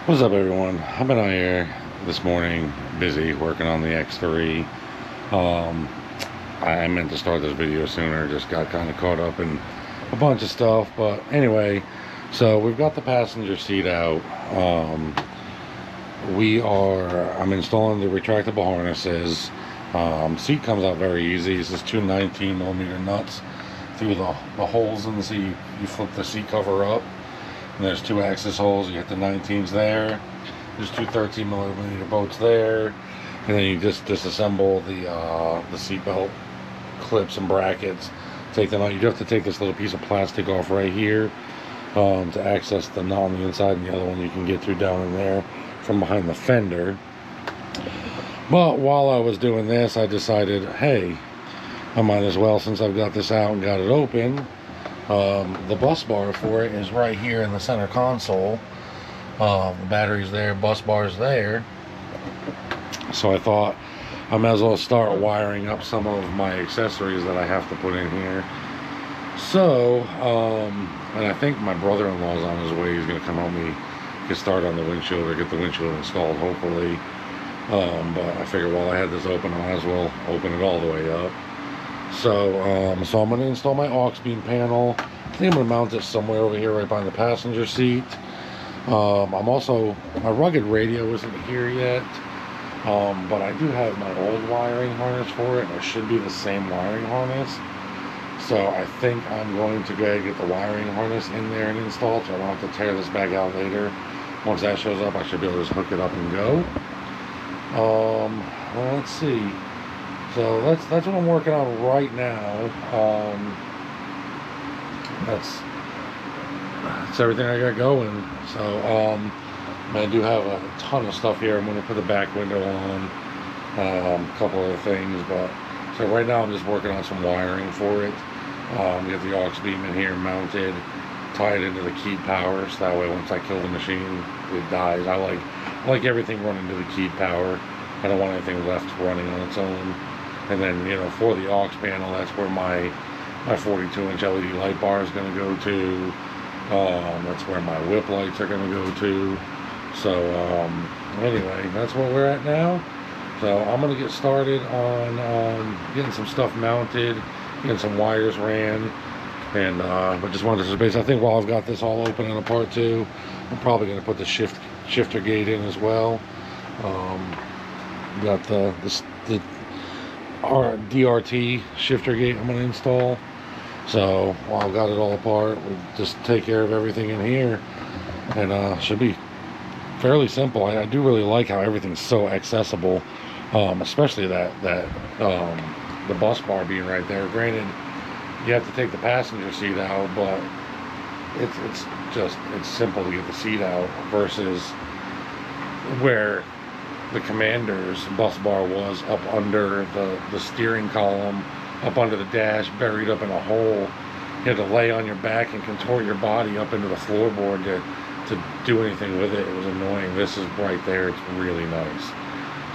What's up, everyone? I've been out here this morning busy working on the X3. I meant to start this video sooner, just got kind of caught up in a bunch of stuff. But anyway, so we've got the passenger seat out. I'm installing the retractable harnesses. Seat comes out very easy. It's just two 19mm nuts through the holes in the seat. You flip the seat cover up, and there's two access holes. You hit the 19s there. There's two 13mm bolts there, and then you just disassemble the seat belt clips and brackets. Take them out. You do have to take this little piece of plastic off right here to access the nut on the inside, and the other one you can get through down in there from behind the fender. But while I was doing this, I decided, hey, I might as well, since I've got this out and got it open. The bus bar for it is right here in the center console. The battery's there, bus bar's there. So I thought I might as well start wiring up some of my accessories that I have to put in here. So, and I think my brother-in-law's on his way. He's going to come help me get started on the windshield, or get the windshield installed, hopefully. But I figured while I had this open, I might as well open it all the way up. So I'm going to install my aux beam panel. I think I'm going to mount it somewhere over here right behind the passenger seat. My rugged radio isn't here yet, but I do have my old wiring harness for it, and it should be the same wiring harness. So I think I'm going to go ahead and get the wiring harness in there and installed, so I don't have to tear this back out later. Once that shows up, I should be able to just hook it up and go. Well, let's see. So that's what I'm working on right now. That's everything I got going. So I do have a ton of stuff here. I'm going to put the back window on, a couple other things. But so right now I'm just working on some wiring for it. Get the aux beam in here mounted, tie it into the keyed power, so that way once I kill the machine, it dies. I like everything running to the keyed power. I don't want anything left running on its own. And then, you know, for the aux panel, that's where my 42-inch LED light bar is going to go to. That's where my whip lights are going to go to. So, anyway, that's where we're at now. So I'm going to get started on getting some stuff mounted, getting some wires ran. And, but just wanted to base, I think while I've got this all open and apart too, I'm probably going to put the shifter gate in as well. Got the DRT shifter gate I'm going to install. So while I've got it all apart, we'll just take care of everything in here, and should be fairly simple. I do really like how everything's so accessible, especially that the bus bar being right there. Granted, you have to take the passenger seat out, but it's simple to get the seat out versus where the Commander's bus bar was up under the steering column, up under the dash, buried up in a hole. You had to lay on your back and contort your body up into the floorboard to do anything with it. It was annoying. This is right there. It's really nice.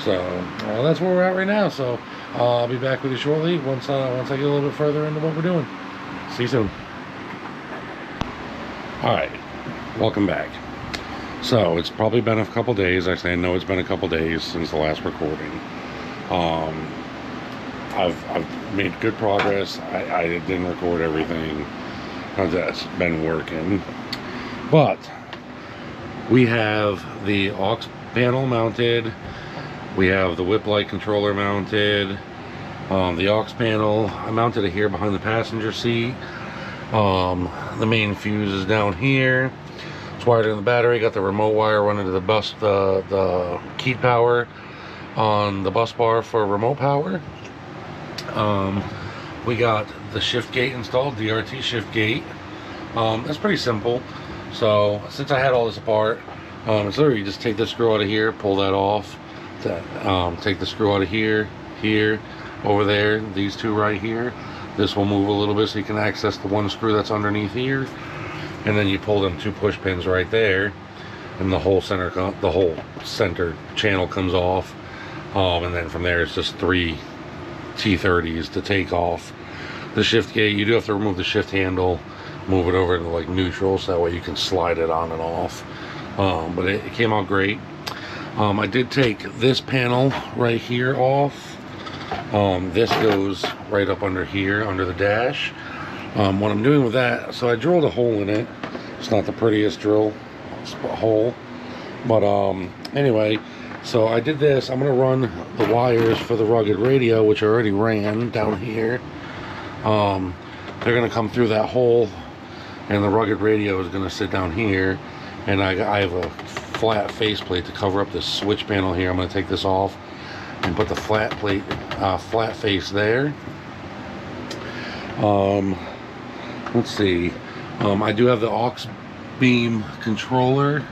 So that's where we're at right now. So I'll be back with you shortly once I get a little bit further into what we're doing. See you soon. All right, welcome back. So it's probably been a couple days. Actually, I know it's been a couple days since the last recording. I've made good progress. I didn't record everything that's been working, but we have the aux panel mounted. We have the whip light controller mounted. The aux panel, I mounted it here behind the passenger seat. The main fuse is down here. It's wired in the battery. Got the remote wire running to the bus, the keyed power on the bus bar for remote power. We got the shift gate installed, DRT shift gate. That's pretty simple. So since I had all this apart, it's literally just take this screw out of here, pull that off. Take the screw out of here, over there, these two right here. This will move a little bit so you can access the one screw that's underneath here. And then you pull them two push pins right there, and the whole center channel comes off. And then from there, it's just three T30s to take off the shift gate. You do have to remove the shift handle, move it over to like neutral, so that way you can slide it on and off. but it came out great. I did take this panel right here off. This goes right up under here, under the dash. What I'm doing with that, so I drilled a hole in it. It's not the prettiest drill hole, but anyway, so I did this. I'm gonna run the wires for the rugged radio, which I already ran down here. They're gonna come through that hole, and the rugged radio is gonna sit down here, and I have a flat faceplate to cover up this switch panel here. I'm gonna take this off and put the flat plate, flat face there. Let's see. I do have the aux beam controller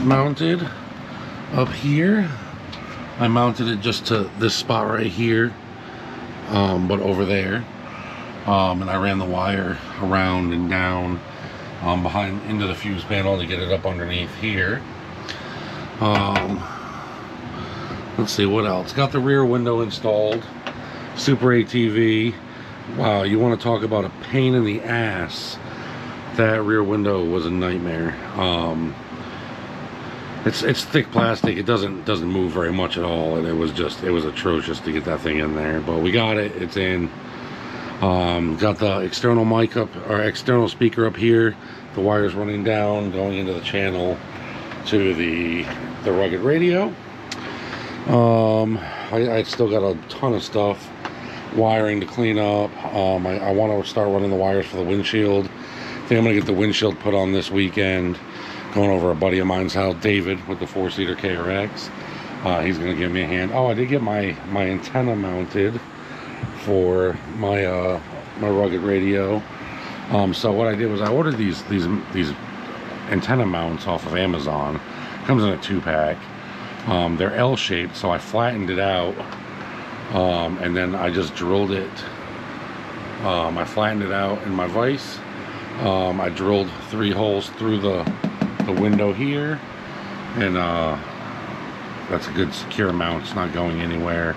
mounted up here. I mounted it just to this spot right here, but over there. And I ran the wire around and down behind into the fuse panel to get it up underneath here. Let's see what else. Got the rear window installed. SuperATV. Wow, you want to talk about a pain in the ass. That rear window was a nightmare. It's thick plastic. It doesn't move very much at all, and it was atrocious to get that thing in there. But we got it. It's in. Got the external mic up, or external speaker up here. The wires running down, going into the channel to the rugged radio. I still got a ton of stuff, wiring to clean up. I want to start running the wires for the windshield. I think I'm gonna get the windshield put on this weekend. Going over a buddy of mine's house, David, with the 4-seater KRX. He's gonna give me a hand. Oh, I did get my antenna mounted for my my rugged radio. So what I did was I ordered these antenna mounts off of Amazon. Comes in a 2-pack. They're L-shaped, so I flattened it out, and then I just drilled it. I flattened it out in my vise. I drilled 3 holes through the window here, and that's a good secure mount. It's not going anywhere.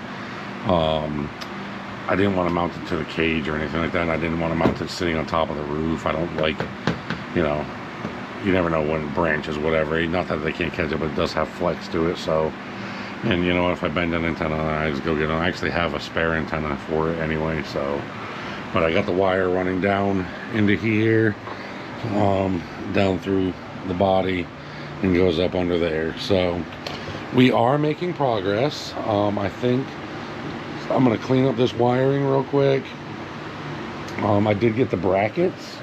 I didn't want to mount it to the cage or anything like that. I didn't want to mount it sitting on top of the roof. I don't like, you know, you never know when branches, whatever. Not that they can't catch it, but it does have flex to it. So, and you know, if I bend an antenna, I just go get it. I actually have a spare antenna for it anyway. So, but I got the wire running down into here, down through the body, and goes up under there. So we are making progress. I think I'm going to clean up this wiring real quick. I did get the brackets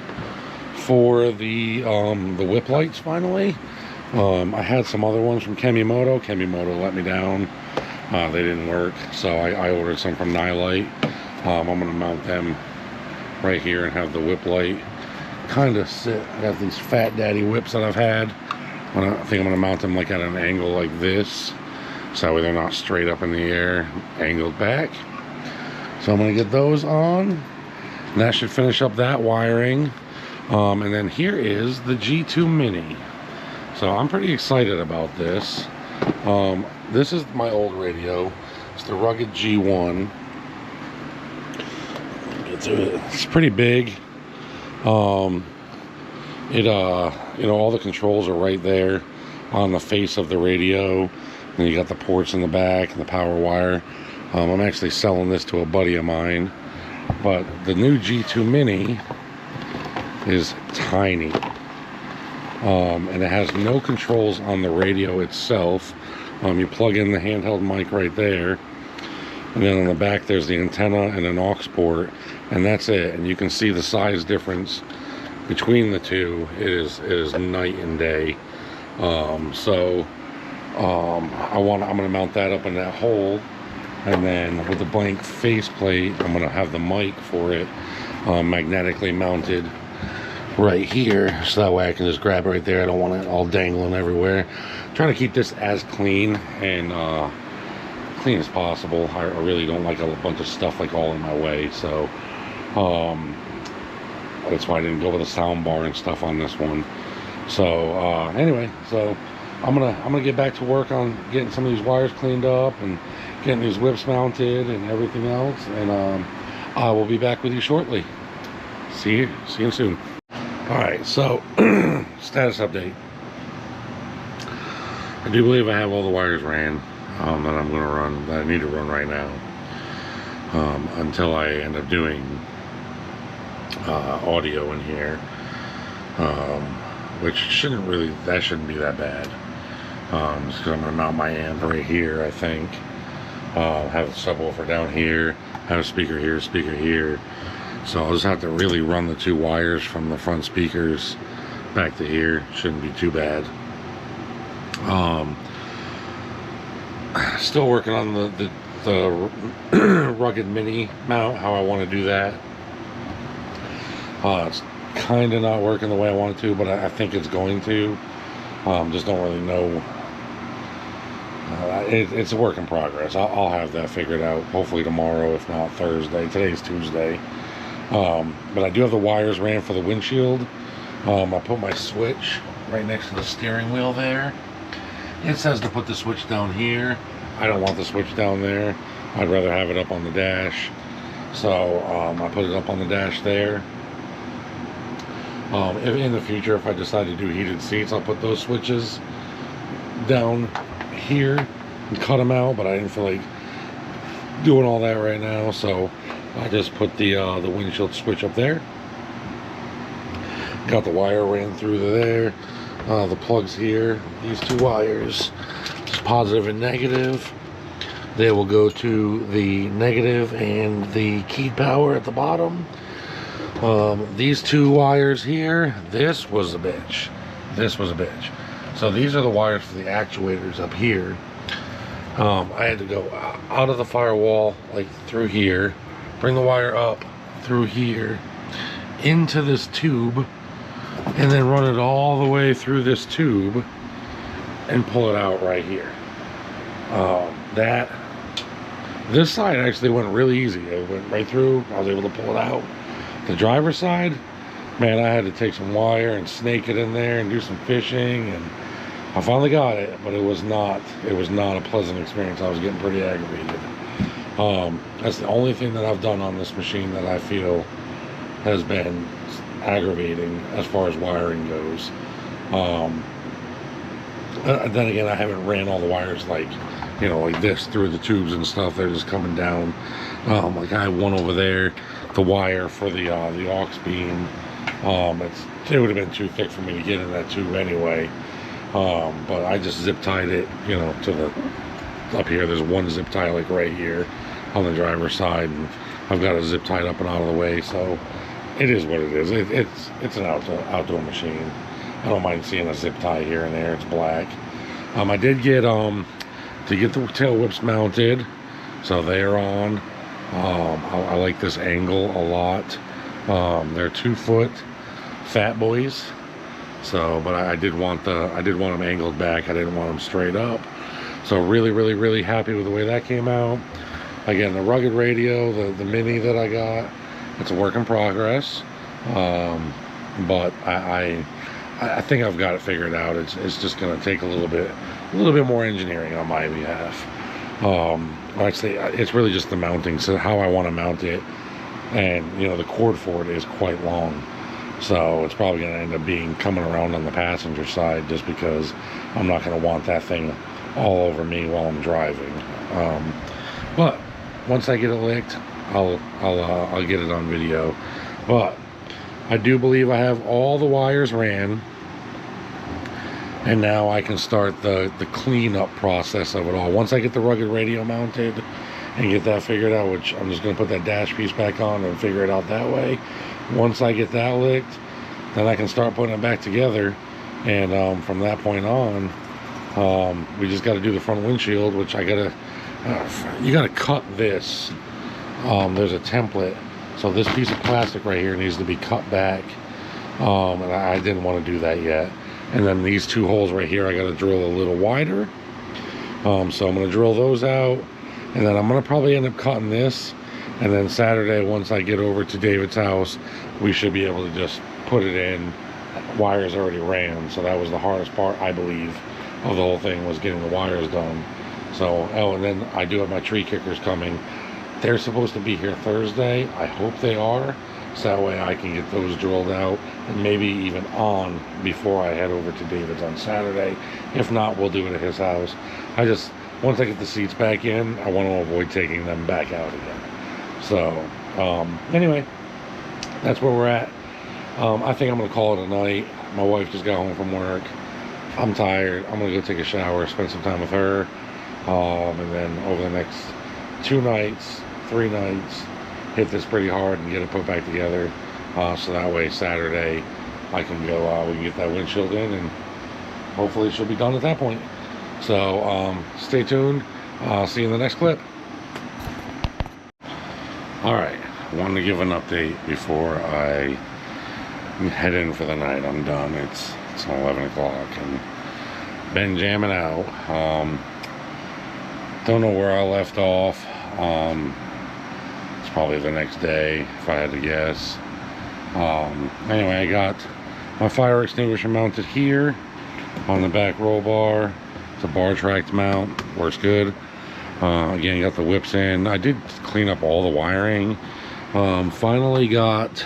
for the whip lights finally. I had some other ones from Kemimoto. Kemimoto let me down. They didn't work, so I ordered some from Nilight. I'm going to mount them right here and have the whip light kind of sit. I got these Fat Daddy whips that I've had. I think I'm going to mount them like at an angle like this, so that way they're not straight up in the air, angled back. So I'm going to get those on, and that should finish up that wiring. And then here is the G2 Mini. So I'm pretty excited about this. This is my old radio. It's the rugged G1. It's pretty big. You know, all the controls are right there on the face of the radio, and you got the ports in the back and the power wire. I'm actually selling this to a buddy of mine, but the new G2 Mini is tiny, and it has no controls on the radio itself. You plug in the handheld mic right there, and then on the back there's the antenna and an aux port, and that's it. And you can see the size difference between the two. It is night and day. I'm gonna mount that up in that hole, and then with the blank face plate, I'm gonna have the mic for it magnetically mounted right here, so that way I can just grab it right there. I don't want it all dangling everywhere. I'm trying to keep this as clean and clean as possible. I really don't like a bunch of stuff like all in my way, so that's why I didn't go with a sound bar and stuff on this one. So anyway, so I'm gonna get back to work on getting some of these wires cleaned up and getting these whips mounted and everything else, and I will be back with you shortly. See you soon. All right, so status update. I do believe I have all the wires ran that I'm going to run, that I need to run right now, until I end up doing audio in here, which shouldn't be that bad, just because I'm going to mount my amp right here, I think, have a subwoofer down here, have a speaker here, so I'll just have to really run the 2 wires from the front speakers back to here. Shouldn't be too bad. Still working on the rugged mini mount, how I want to do that. It's kind of not working the way I want it to, but I think it's going to. Just don't really know. It's a work in progress. I'll have that figured out hopefully tomorrow, if not Thursday. Today's Tuesday. But I do have the wires ran for the windshield. I put my switch right next to the steering wheel there. It says to put the switch down here. I don't want the switch down there. I'd rather have it up on the dash. So I put it up on the dash there. If in the future, if I decide to do heated seats, I'll put those switches down here and cut them out, but I didn't feel like doing all that right now, so I just put the windshield switch up there. Got the wire ran through there. The plugs here, these 2 wires, just positive and negative. They will go to the negative and the keyed power at the bottom. These 2 wires here, this was a bitch. So these are the wires for the actuators up here. I had to go out of the firewall, like through here, bring the wire up through here into this tube, and then run it all the way through this tube and pull it out right here. This side actually went really easy. It went right through. I was able to pull it out. The driver's side, man, I had to take some wire and snake it in there and do some fishing, and I finally got it, but it was not a pleasant experience. I was getting pretty aggravated. That's the only thing that I've done on this machine that I feel has been aggravating as far as wiring goes. Then again, I haven't ran all the wires like this through the tubes and stuff. They're just coming down. Like I have one over there, the wire for the aux beam. It would have been too thick for me to get in that tube anyway. But I just zip tied it, to the up here. There's one zip tie like right here on the driver's side, and I've got it zip tied up and out of the way. So it is what it is. It's an outdoor machine. I don't mind seeing a zip tie here and there. It's black. I did get to get the tail whips mounted, so they're on. I like this angle a lot. They're 2-foot fat boys. So, but I did want them angled back. I didn't want them straight up. So really happy with the way that came out. Again, the rugged radio, the mini that I got, it's a work in progress. But I think I've got it figured out. It's just going to take a little bit more engineering on my behalf. Actually, it's really just the mounting, so how I want to mount it, and the cord for it is quite long. So it's probably going to end up coming around on the passenger side, just because I'm not going to want that thing all over me while I'm driving. But once I get it licked, I'll get it on video. But I do believe I have all the wires ran, and now I can start the cleanup process of it all. Once I get the rugged radio mounted and get that figured out, which I'm just going to put that dash piece back on and figure it out that way. Once I get that licked, then I can start putting it back together, and from that point on, we just got to do the front windshield, which you gotta cut this. There's a template, so this piece of plastic right here needs to be cut back, and I didn't want to do that yet. And then these 2 holes right here, I got to drill a little wider. So I'm going to drill those out, and then I'm going to probably end up cutting this. And then Saturday, once I get over to David's house, we should be able to just put it in. Wires already ran, so that was the hardest part, I believe, of the whole thing, was getting the wires done. So, and then I do have my tree kickers coming. They're supposed to be here Thursday. I hope they are. so that way I can get those drilled out and maybe even on before I head over to David's on Saturday. If not, we'll do it at his house. Once I get the seats back in, I want to avoid taking them back out again. So anyway, that's where we're at. I think I'm gonna call it a night. My wife just got home from work. I'm tired. I'm gonna go take a shower, spend some time with her, and then over the next 2 nights, 3 nights, hit this pretty hard and get it put back together. So that way Saturday I can go, we can get that windshield in, and hopefully she'll be done at that point. So stay tuned. See you in the next clip. Alright, I wanted to give an update before I head in for the night. I'm done. It's 11 o'clock and been jamming out. Don't know where I left off. It's probably the next day if I had to guess. Anyway, I got my fire extinguisher mounted here on the back roll bar. It's a bar tracked mount, works good. Again, got the whips in. I did clean up all the wiring. Finally got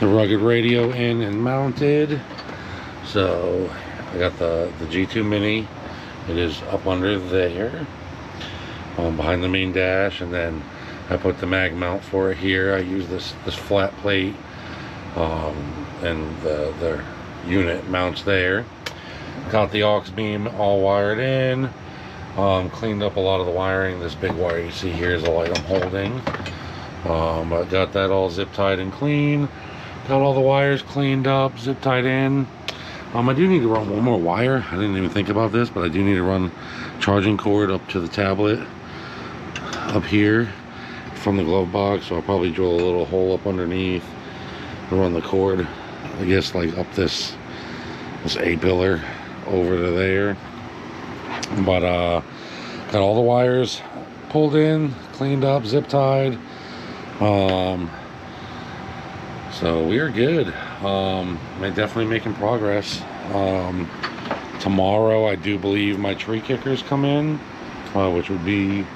the rugged radio in and mounted. So I got the G2 Mini. It is up under there, behind the main dash, and then I put the mag mount for it here. I use this flat plate, and the unit mounts there. Got the aux beam all wired in. Cleaned up a lot of the wiring. This big wire you see here is the light I'm holding. I got that all zip tied and clean. Got all the wires cleaned up, zip tied in. I do need to run one more wire. I didn't even think about this, but I do need to run charging cord up to the tablet up here from the glove box. So I'll probably drill a little hole up underneath and run the cord, I guess, like up this A-pillar over to there. But got all the wires pulled in, cleaned up, zip tied. So we are good. Definitely making progress. Tomorrow I do believe my tree kickers come in, which would be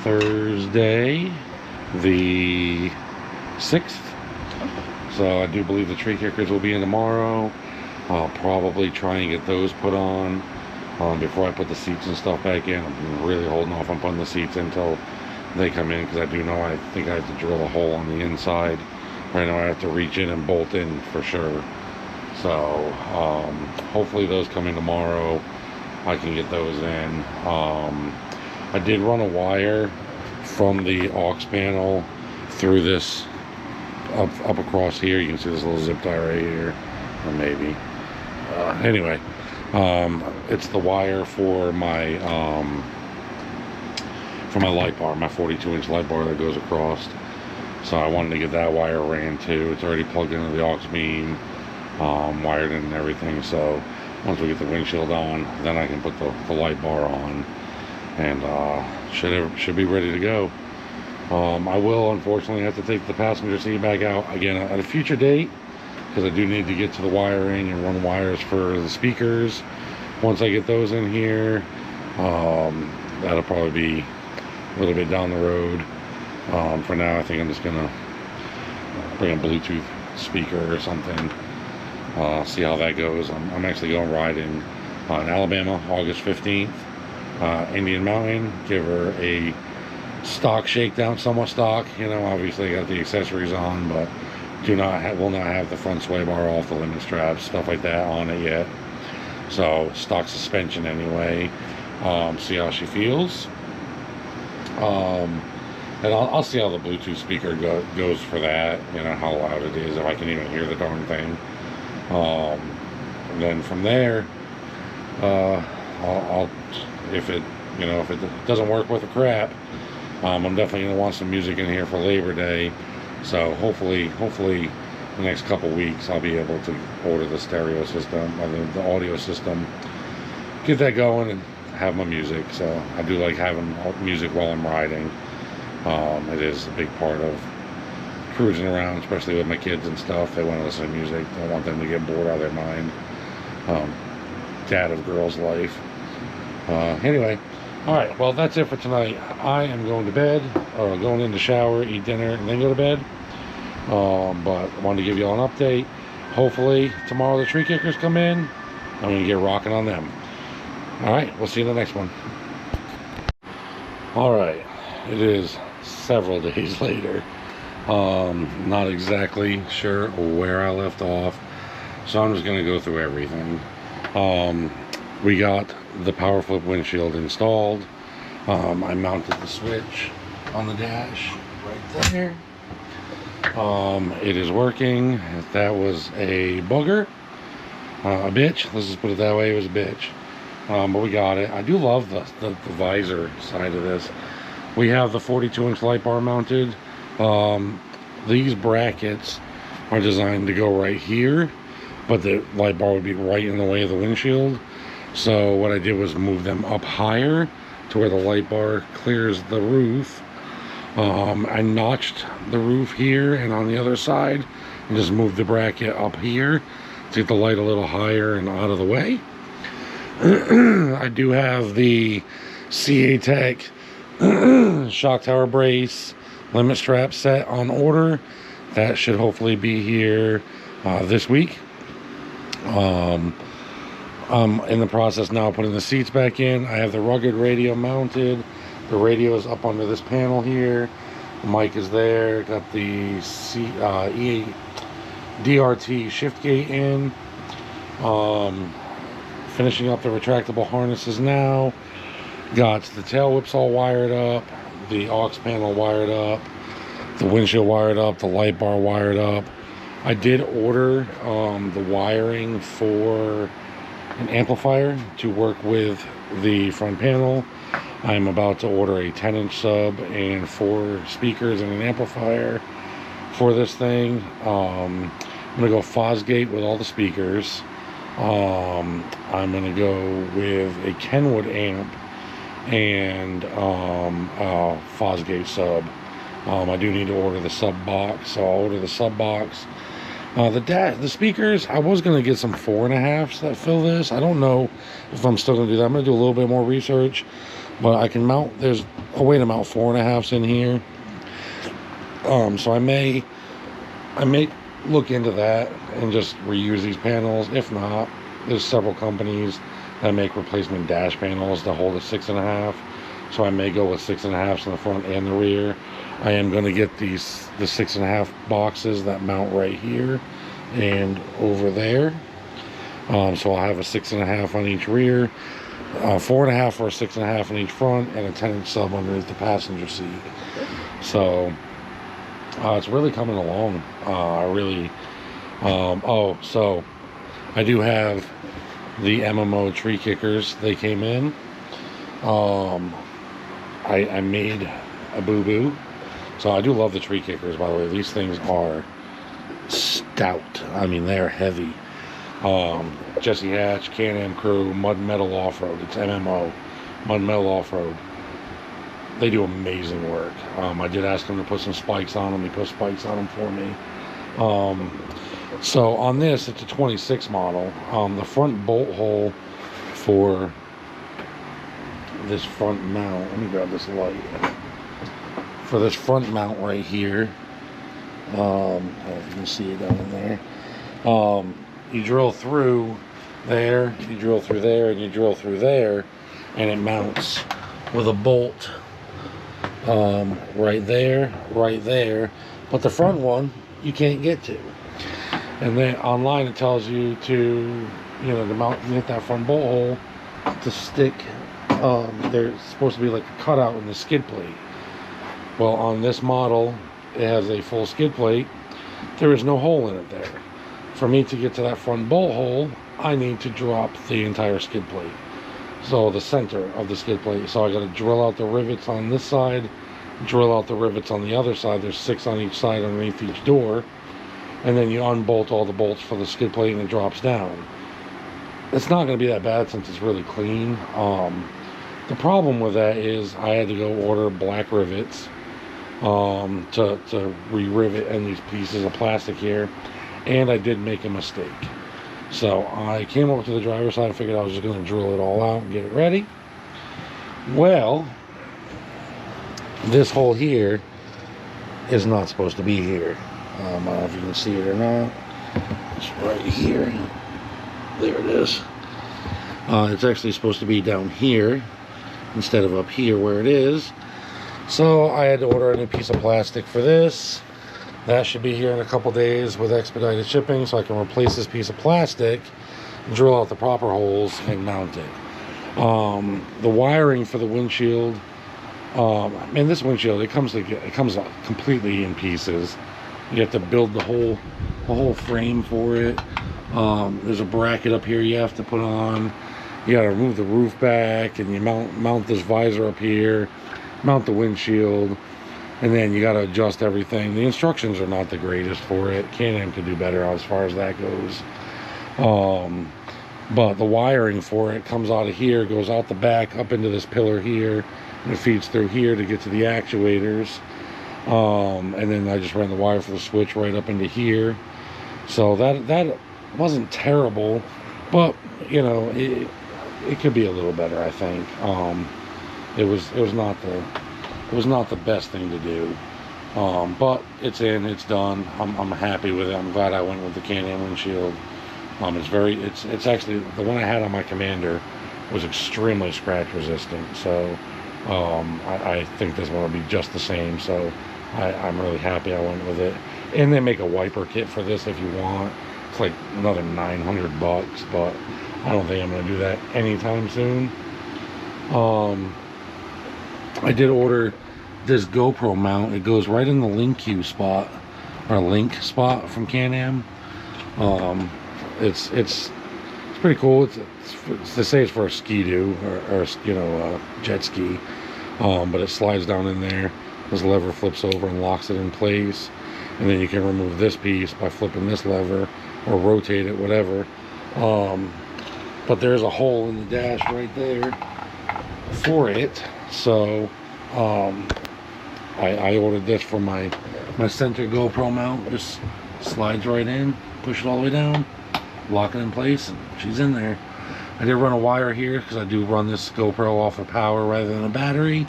Thursday the 6th. So I do believe the tree kickers will be in tomorrow. I'll probably try and get those put on before I put the seats and stuff back in. I'm really holding off on putting the seats in until they come in, because I do know I think I have to drill a hole on the inside. Right now I have to reach in and bolt in for sure. So hopefully those come in tomorrow. I can get those in. I did run a wire from the aux panel through this up across here. You can see this little zip tie right here, or maybe. Anyway, it's the wire for my light bar, my 42-inch light bar that goes across. So I wanted to get that wire ran too. It's already plugged into the aux beam, wired in and everything. So once we get the windshield on, then I can put the light bar on, and should be ready to go. I will unfortunately have to take the passenger seat back out again at a future date, because I do need to get to the wiring and run wires for the speakers. Once I get those in here, that'll probably be a little bit down the road. For now, I think I'm just gonna bring a Bluetooth speaker or something, see how that goes. I'm actually going riding in Alabama August 15th, Indian Mountain. Give her a stock shakedown, somewhat stock, you know. Obviously got the accessories on, but will not have the front sway bar off, the limit straps, stuff like that on it yet. So stock suspension anyway. See how she feels. And I'll see how the Bluetooth speaker goes for that, you know, how loud it is, if I can even hear the darn thing. And then from there, if it doesn't work worth a crap, I'm definitely going to want some music in here for Labor Day. So hopefully the next couple weeks I'll be able to order the stereo system, or the audio system, get that going, and have my music. So I do like having music while I'm riding. It is a big part of cruising around, especially with my kids and stuff. They want to listen to music. I don't want them to get bored out of their mind. Dad of girls' life. Anyway, all right, well, that's it for tonight. I am going to bed, or going in to shower, eat dinner, and then go to bed. But I wanted to give you all an update. Hopefully tomorrow the tree kickers come in. I'm going to get rocking on them. All right, we'll see you in the next one. All right, it is several days later. Not exactly sure where I left off, so I'm just going to go through everything. We got the Powerflip windshield installed. I mounted the switch on the dash right there. It is working. That was a bugger, a bitch. Let's just put it that way. It was a bitch, but we got it. I do love the visor side of this. We have the 42-inch light bar mounted. These brackets are designed to go right here, but the light bar would be right in the way of the windshield. So what I did was move them up higher to where the light bar clears the roof. I notched the roof here and on the other side and just moved the bracket up here to get the light a little higher and out of the way. I do have the CA Tech shock tower brace limit strap set on order. That should hopefully be here this week. I'm in the process now of putting the seats back in. I have the rugged radio mounted. The radio is up under this panel here. The mic is there. Got the DRT shift gate in. Finishing up the retractable harnesses now. Got the tail whips all wired up. The aux panel wired up. The windshield wired up. The light bar wired up. I did order the wiring for an amplifier to work with the front panel. I'm about to order a 10-inch sub and 4 speakers and an amplifier for this thing. I'm gonna go Fosgate with all the speakers. I'm gonna go with a Kenwood amp and a Fosgate sub. I do need to order the sub box, so I'll order the sub box. The speakers, I was going to get some 4.5s that fill this. I don't know if I'm still going to do that. I'm going to do a little bit more research, but I can mount, there's a way to mount 4.5s in here. So I may look into that and just reuse these panels. If not, there's several companies that make replacement dash panels to hold a 6.5. So I may go with 6.5s in the front and the rear. I am going to get the 6.5 boxes that mount right here and over there. So I'll have a 6.5 on each rear, 4.5 or a 6.5 on each front, and a 10-inch sub underneath the passenger seat. So it's really coming along. So I do have the MMO Tree Kickers. They came in. I made a boo-boo. So I do love the tree kickers, by the way. These things are stout. I mean, they're heavy. Jesse Hatch, CanAm Crew, Mud Metal Off-Road. It's MMO, Mud Metal Off-Road. They do amazing work. I did ask him to put some spikes on them. He put spikes on them for me. So on this, it's a 26 model. The front bolt hole for this front mount. Let me grab this light. For this front mount right here, I don't know if you can see it down there. You drill through there, you drill through there, and you drill through there, and it mounts with a bolt right there, but the front one you can't get to. And then online it tells you to, to mount, hit that front bolt hole to stick. There's supposed to be like a cutout in the skid plate. Well, on this model, it has a full skid plate. There is no hole in it there. For me to get to that front bolt hole, I need to drop the entire skid plate. So the center of the skid plate. So I got to drill out the rivets on this side, drill out the rivets on the other side. There's 6 on each side underneath each door. And then you unbolt all the bolts for the skid plate and it drops down. It's not going to be that bad since it's really clean. The problem with that is I had to go order black rivets to re-rivet in these pieces of plastic here, and I did make a mistake. So I came over to the driver's side and figured I was just going to drill it all out and get it ready. Well, this hole here is not supposed to be here. I don't know if you can see it or not. It's right here. There it is. It's actually supposed to be down here instead of up here where it is. So I had to order a new piece of plastic for this. That should be here in a couple days with expedited shipping, so I can replace this piece of plastic, drill out the proper holes, and mount it. The wiring for the windshield, man, this windshield, it comes completely in pieces. You have to build the whole frame for it. There's a bracket up here you have to put on. You got to remove the roof back, and you mount this visor up here, mount the windshield, and then you got to adjust everything. The instructions are not the greatest for it. CanAm could do better as far as that goes. But the wiring for it comes out of here, goes out the back, up into this pillar here, and it feeds through here to get to the actuators. And then I just ran the wire for the switch right up into here. So that wasn't terrible, but you know, it could be a little better, I think. It was not the best thing to do. But it's it's done. I'm happy with it. I'm glad I went with the CanAm windshield. It's actually, the one I had on my Commander was extremely scratch resistant, so I think this one will be just the same. So I'm really happy I went with it. And they make a wiper kit for this if you want. It's like another $900, but I don't think I'm going to do that anytime soon. I did order this GoPro mount. It goes right in the link spot from CanAm. It's pretty cool. They say it's for a ski-doo or you know, jet ski, but it slides down in there. This lever flips over and locks it in place, and then you can remove this piece by flipping this lever or rotate it, whatever. But there's a hole in the dash right there for it. So I ordered this for my center GoPro mount. Just slides right in, push it all the way down, lock it in place, and she's in there. I did run a wire here because I do run this GoPro off of power rather than a battery.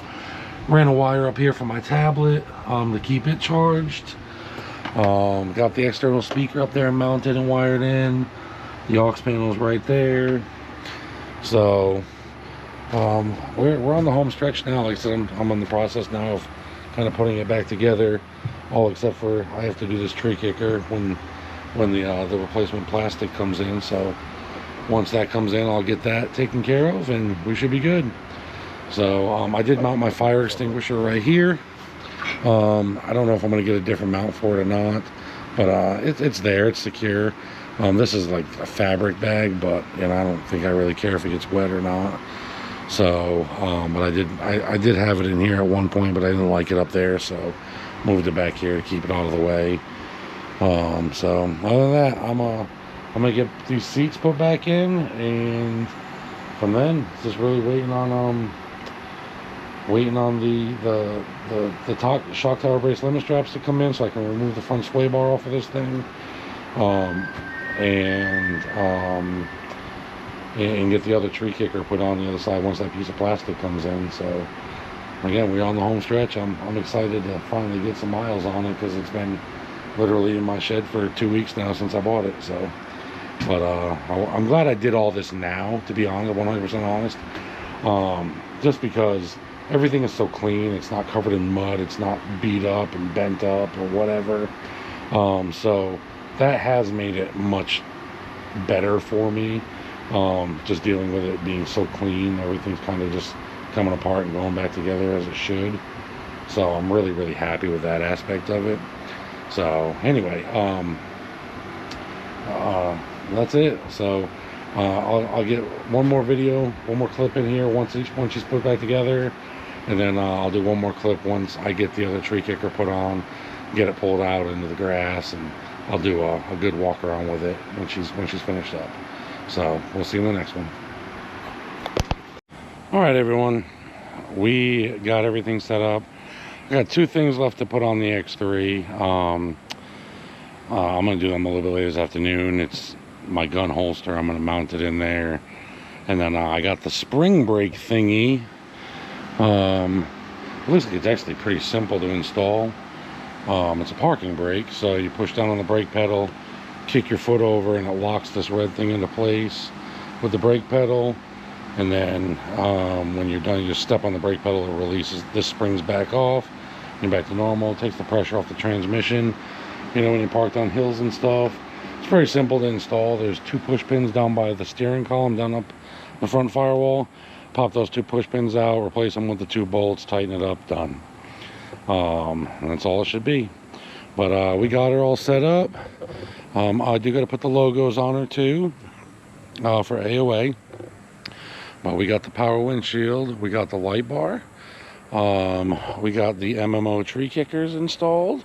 Ran a wire up here for my tablet to keep it charged. Got the external speaker up there mounted and wired in. The aux panel's right there. So we're on the home stretch now. Like I said, I'm in the process now of kind of putting it back together, all except for I have to do this tree kicker when the replacement plastic comes in. So once that comes in, I'll get that taken care of and we should be good. So I did mount my fire extinguisher right here. I don't know if I'm going to get a different mount for it or not, but it's there, it's secure. This is like a fabric bag, but you know, I don't think I really care if it gets wet or not. So but I did have it in here at one point, but I didn't like it up there, so moved it back here to keep it out of the way. So other than that, I'm gonna get these seats put back in, and from then just really waiting on the shock tower brace limit straps to come in so I can remove the front sway bar off of this thing, and get the other tree kicker put on the other side once that piece of plastic comes in. So again, we're on the home stretch. I'm excited to finally get some miles on it because it's been literally in my shed for 2 weeks now since I bought it. So, but I'm glad I did all this now, to be honest, 100% honest, just because everything is so clean. It's not covered in mud, it's not beat up and bent up or whatever. So that has made it much better for me, just dealing with it being so clean. Everything's kind of just coming apart and going back together as it should. So I'm really, really happy with that aspect of it. So anyway, that's it. So I'll get one more video, one more clip in here once she's put back together, and then I'll do one more clip once I get the other tree kicker put on, get it pulled out into the grass, and I'll do a good walk around with it when she's finished up. So we'll see you in the next one. All right, everyone, we got everything set up. I got 2 things left to put on the X3. I'm gonna do them a little bit later this afternoon. It's my gun holster. I'm gonna mount it in there, and then I got the spring brake thingy. It looks like it's actually pretty simple to install. It's a parking brake, so you push down on the brake pedal, kick your foot over, and it locks this red thing into place with the brake pedal. And then when you're done, you just step on the brake pedal, it releases, this springs back off, and back to normal. It takes the pressure off the transmission, you know, when you're parked on hills and stuff. It's very simple to install. There's 2 push pins down by the steering column, down up the front firewall. Pop those 2 push pins out, replace them with the 2 bolts, tighten it up, done. And that's all it should be. But we got her all set up. I do got to put the logos on her too, for AOA. But we got the power windshield, we got the light bar, we got the MMO Tree Kickers installed.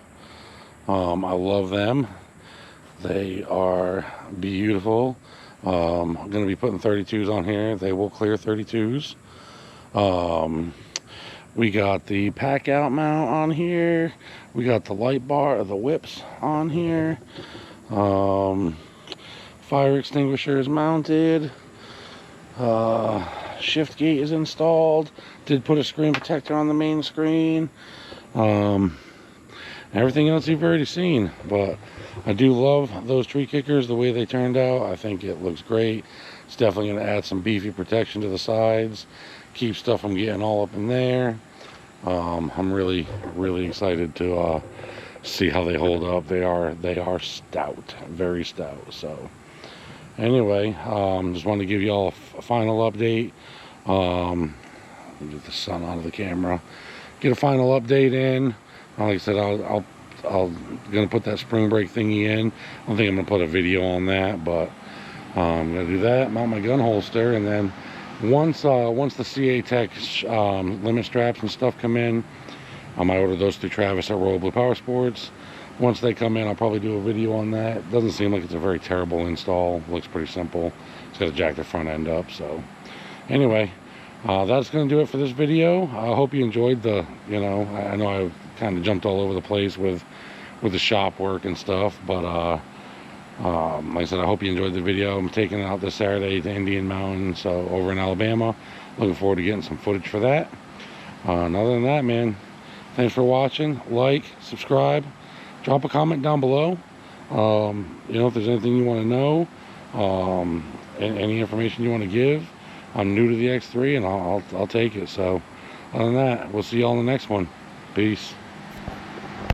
I love them. They are beautiful. I'm going to be putting 32s on here. They will clear 32s. We got the Packout mount on here. We got the light bar, the whips on here. Fire extinguisher is mounted. Shift gate is installed. Did put a screen protector on the main screen. Everything else you've already seen, but I do love those tree kickers, the way they turned out. I think it looks great. It's definitely going to add some beefy protection to the sides, keep stuff from getting all up in there. I'm really excited to see how they hold up. They are stout, very stout. So anyway, just wanted to give you all a final update. Get the sun out of the camera. Get a final update in. Like I said, I'll gonna put that spring brake thingy in. I don't think I'm gonna put a video on that, but I'm gonna do that. Mount my gun holster, and then once the CA Tech limit straps and stuff come in, I might order those through Travis at Royal Blue Powersports. Once they come in, I'll probably do a video on that. Doesn't seem like it's a very terrible install. Looks pretty simple. It's got to jack the front end up. So anyway, that's going to do it for this video. I hope you enjoyed the, you know, I know I kind of jumped all over the place with the shop work and stuff, but like I said, I hope you enjoyed the video. I'm taking it out this Saturday to Indian Mountain, so over in Alabama. Looking forward to getting some footage for that. And other than that, man, thanks for watching. Like, subscribe, drop a comment down below. You know, if there's anything you want to know, any information you want to give. I'm new to the X3, and I'll take it. So other than that, we'll see you all in the next one. Peace.